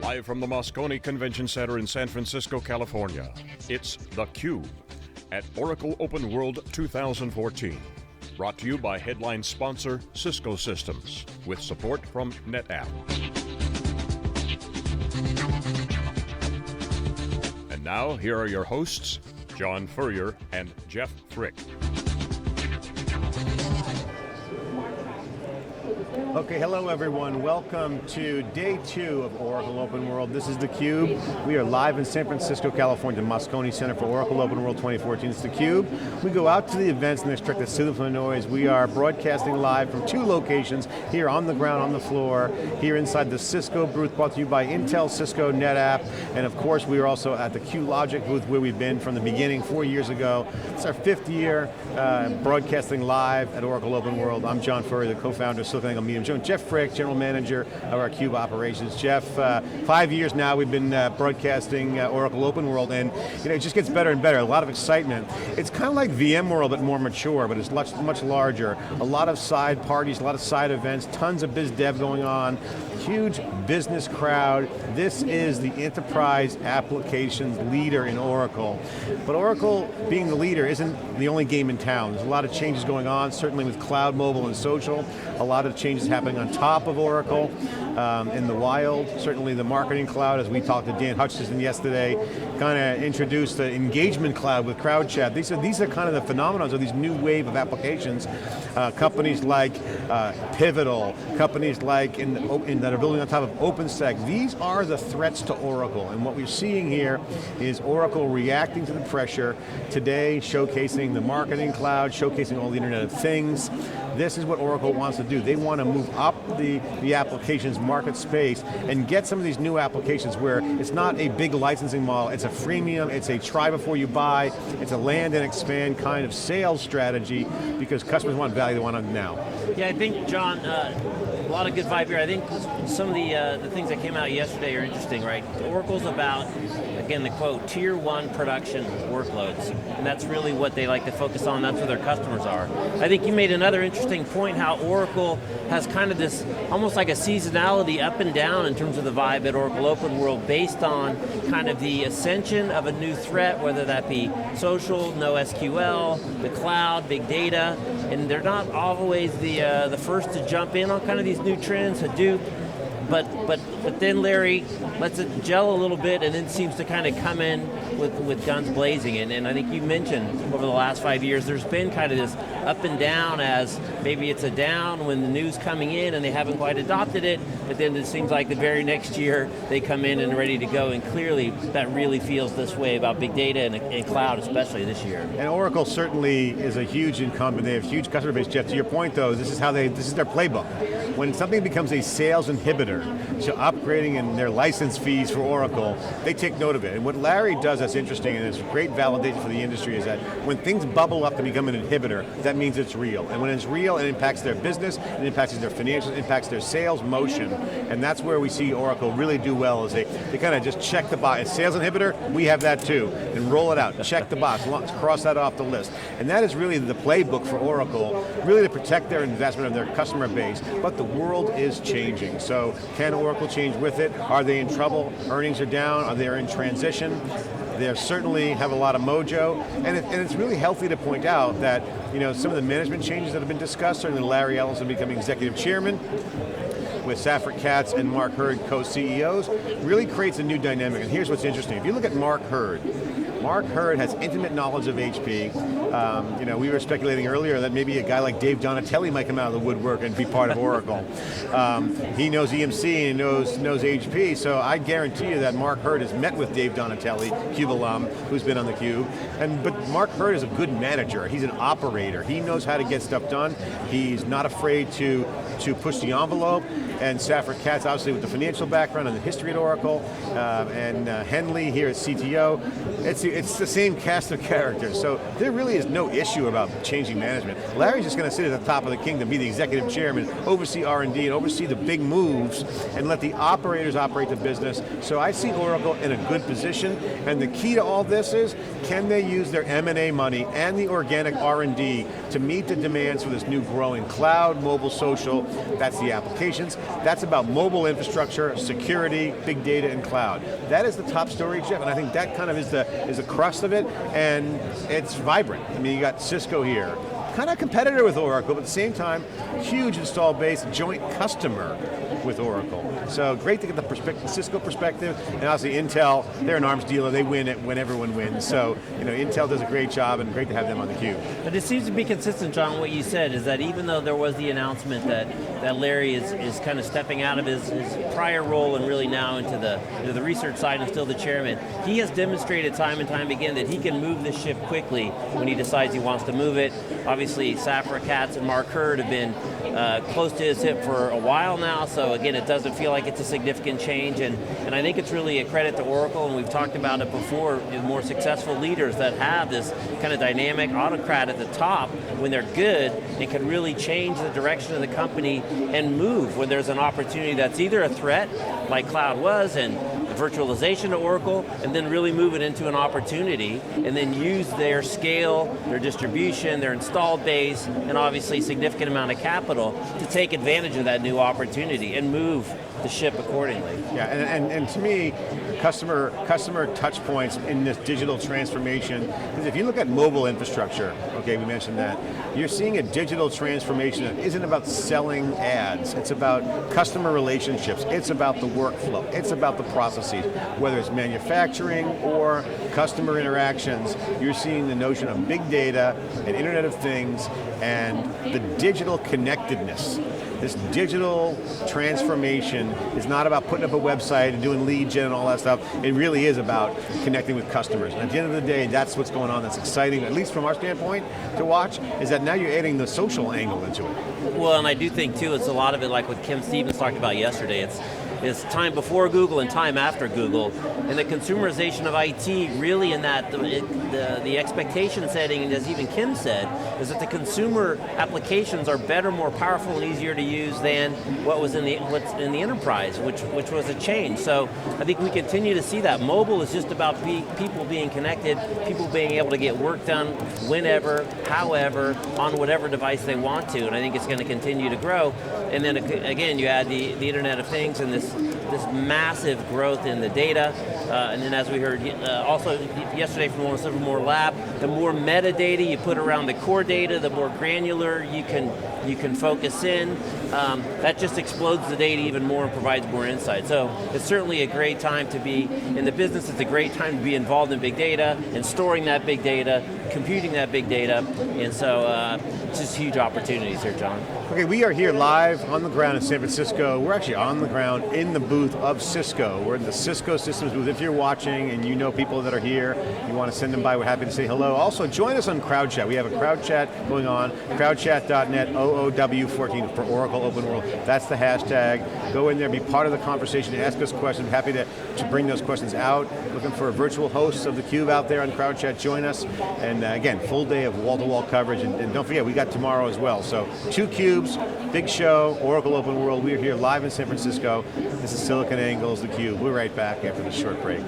Live from the Moscone Convention Center in San Francisco, California, it's theCUBE at Oracle OpenWorld 2014. Brought to you by headline sponsor Cisco Systems, with support from NetApp. And now, here are your hosts, John Furrier and Jeff Frick. Okay, hello everyone. Welcome to day 2 of Oracle OpenWorld. This is theCUBE. We are live in San Francisco, California, the Moscone Center for Oracle OpenWorld 2014. It's theCUBE. We go out to the events and extract the signal from the noise. We are broadcasting live from 2 locations, here on the ground, on the floor, here inside the Cisco booth, brought to you by Intel, Cisco, NetApp, and of course we are also at the QLogic booth where we've been from the beginning 4 years ago. It's our 5th year broadcasting live at Oracle OpenWorld. I'm John Furrier, the co-founder of SiliconANGLE Media. Jeff Frick, General Manager of our CUBE operations. Jeff, 5 years now we've been broadcasting Oracle OpenWorld, and it just gets better and better, a lot of excitement. It's kind of like VMworld, but more mature, but it's much larger. A lot of side parties, a lot of side events, tons of biz dev going on, huge business crowd. This is the enterprise applications leader in Oracle. But Oracle, being the leader, isn't the only game in town. There's a lot of changes going on, certainly with cloud, mobile, and social. A lot of changes happening on top of Oracle in the wild. Certainly the marketing cloud, as we talked to Dan Hutchinson yesterday, kind of introduced the engagement cloud with crowd chat. These are kind of the phenomena of these new wave of applications. Companies like Pivotal, companies like that are building on top of OpenStack. These are the threats to Oracle, and what we're seeing here is Oracle reacting to the pressure today, showcasing the marketing cloud, showcasing all the Internet of Things. This is what Oracle wants to do. They want to move up the applications market space and get some of these new applications where it's not a big licensing model, it's a freemium, it's a try before you buy, it's a land and expand kind of sales strategy because customers want value, they want it now. Yeah, I think, John, a lot of good vibe here. I think some of the things that came out yesterday are interesting, right? Oracle's about, again, the quote, tier 1 production workloads. And that's really what they like to focus on, that's where their customers are. I think you made another interesting point, how Oracle has kind of this, almost like a seasonality up and down in terms of the vibe at Oracle OpenWorld based on kind of the ascension of a new threat, whether that be social, no SQL, the cloud, big data, and they're not always the first to jump in on kind of these new trends, Hadoop, but then Larry lets it gel a little bit and then seems to kind of come in with guns blazing. And I think you mentioned over the last 5 years, there's been kind of this up and down, as maybe it's a down when the news coming in and they haven't quite adopted it, but then it seems like the very next year they come in and ready to go, and clearly that really feels this way about big data and cloud, especially this year. And Oracle certainly is a huge incumbent. They have a huge customer base. Jeff, to your point though, this is their playbook. When something becomes a sales inhibitor to upgrading and their license fees for Oracle, they take note of it. And what Larry does that's interesting, and it's great validation for the industry, is that when things bubble up to become an inhibitor, that means it's real. And when it's real, it impacts their business, it impacts their financials, it impacts their sales motion. And that's where we see Oracle really do well, is they kind of just check the box. A sales inhibitor, we have that too. And roll it out, check the box, cross that off the list. And that is really the playbook for Oracle, really to protect their investment of their customer base. But the world is changing. So can Oracle change with it? Are they in trouble? Earnings are down, are they in transition? They certainly have a lot of mojo, and it's really healthy to point out that some of the management changes that have been discussed, certainly Larry Ellison becoming executive chairman, with Safra Catz and Mark Hurd co-CEOs, really creates a new dynamic. And here's what's interesting. If you look at Mark Hurd has intimate knowledge of HP. We were speculating earlier that maybe a guy like Dave Donatelli might come out of the woodwork and be part of Oracle. He knows EMC and he knows HP, so I guarantee you that Mark Hurd has met with Dave Donatelli, CUBE alum, who's been on the CUBE. But Mark Hurd is a good manager. He's an operator. He knows how to get stuff done. He's not afraid to push the envelope. And Safra Catz, obviously with the financial background and the history at Oracle, and Henley here at CTO. It's the same cast of characters. So there really is no issue about changing management. Larry's just going to sit at the top of the kingdom, be the executive chairman, oversee R&D, and oversee the big moves, and let the operators operate the business. So I see Oracle in a good position, and the key to all this is, can they use their M&A money and the organic R&D to meet the demands for this new growing cloud, mobile, social, that's the applications. That's about mobile infrastructure, security, big data, and cloud. That is the top story, Jeff, and I think that kind of is the crust of it, and it's vibrant. I mean, you got Cisco here, kind of competitor with Oracle, but at the same time, huge install base, joint customer with Oracle. So great to get the Cisco perspective, and obviously Intel, they're an arms dealer, they win it when everyone wins. So, Intel does a great job, and great to have them on theCUBE. But it seems to be consistent, John, what you said, is that even though there was the announcement that Larry is kind of stepping out of his prior role and really now into the research side and still the chairman, he has demonstrated time and time again that he can move this ship quickly when he decides he wants to move it. Obviously, Safra Catz and Mark Hurd have been close to his hip for a while now, so again, it doesn't feel like it's a significant change, and I think it's really a credit to Oracle, and we've talked about it before, more successful leaders that have this kind of dynamic autocrat at the top, when they're good, and can really change the direction of the company and move when there's an opportunity that's either a threat, like cloud was, and virtualization to Oracle, and then really move it into an opportunity, and then use their scale, their distribution, their installed base, and obviously significant amount of capital to take advantage of that new opportunity and move the ship accordingly. Yeah, and to me, customer touch points in this digital transformation, because if you look at mobile infrastructure, okay, we mentioned that, you're seeing a digital transformation that isn't about selling ads, it's about customer relationships, it's about the workflow, it's about the processes, whether it's manufacturing or customer interactions, you're seeing the notion of big data and Internet of Things and the digital connectedness. This digital transformation is not about putting up a website and doing lead gen and all that stuff. It really is about connecting with customers. And at the end of the day, that's what's going on. That's exciting, at least from our standpoint, to watch, is that now you're adding the social angle into it. Well, and I do think too, it's a lot of it like what Kim Stevens talked about yesterday. It's time before Google and time after Google, and the consumerization of IT really in that, the expectation setting, as even Kim said, is that the consumer applications are better, more powerful, and easier to use than what's in the enterprise, which was a change. So I think we continue to see that. Mobile is just about people being connected, people being able to get work done whenever, however, on whatever device they want to, and I think it's going to continue to grow. And then again, you add the Internet of Things and this massive growth in the data, and then as we heard also yesterday from the Livermore Lab, the more metadata you put around the core data, the more granular you can focus in. That just explodes the data even more and provides more insight. So it's certainly a great time to be in the business. It's a great time to be involved in big data and storing that big data, computing that big data, and so just huge opportunities here, John. Okay, we are here live on the ground in San Francisco. We're actually on the ground in the booth of Cisco. We're in the Cisco Systems booth. If you're watching and you know people that are here, you want to send them by, we're happy to say hello. Also, join us on CrowdChat. We have a crowd chat going on, crowdchat.net, OOW14 for Oracle OpenWorld. That's the hashtag. Go in there, be part of the conversation, ask us questions. Happy to bring those questions out. Looking for a virtual host of theCUBE out there on CrowdChat, join us. And again, full day of wall-to-wall coverage. And don't forget, we got tomorrow as well. So 2 CUBEs, big show, Oracle OpenWorld. We're here live in San Francisco. This is SiliconANGLE's theCUBE. We're right back after this short break.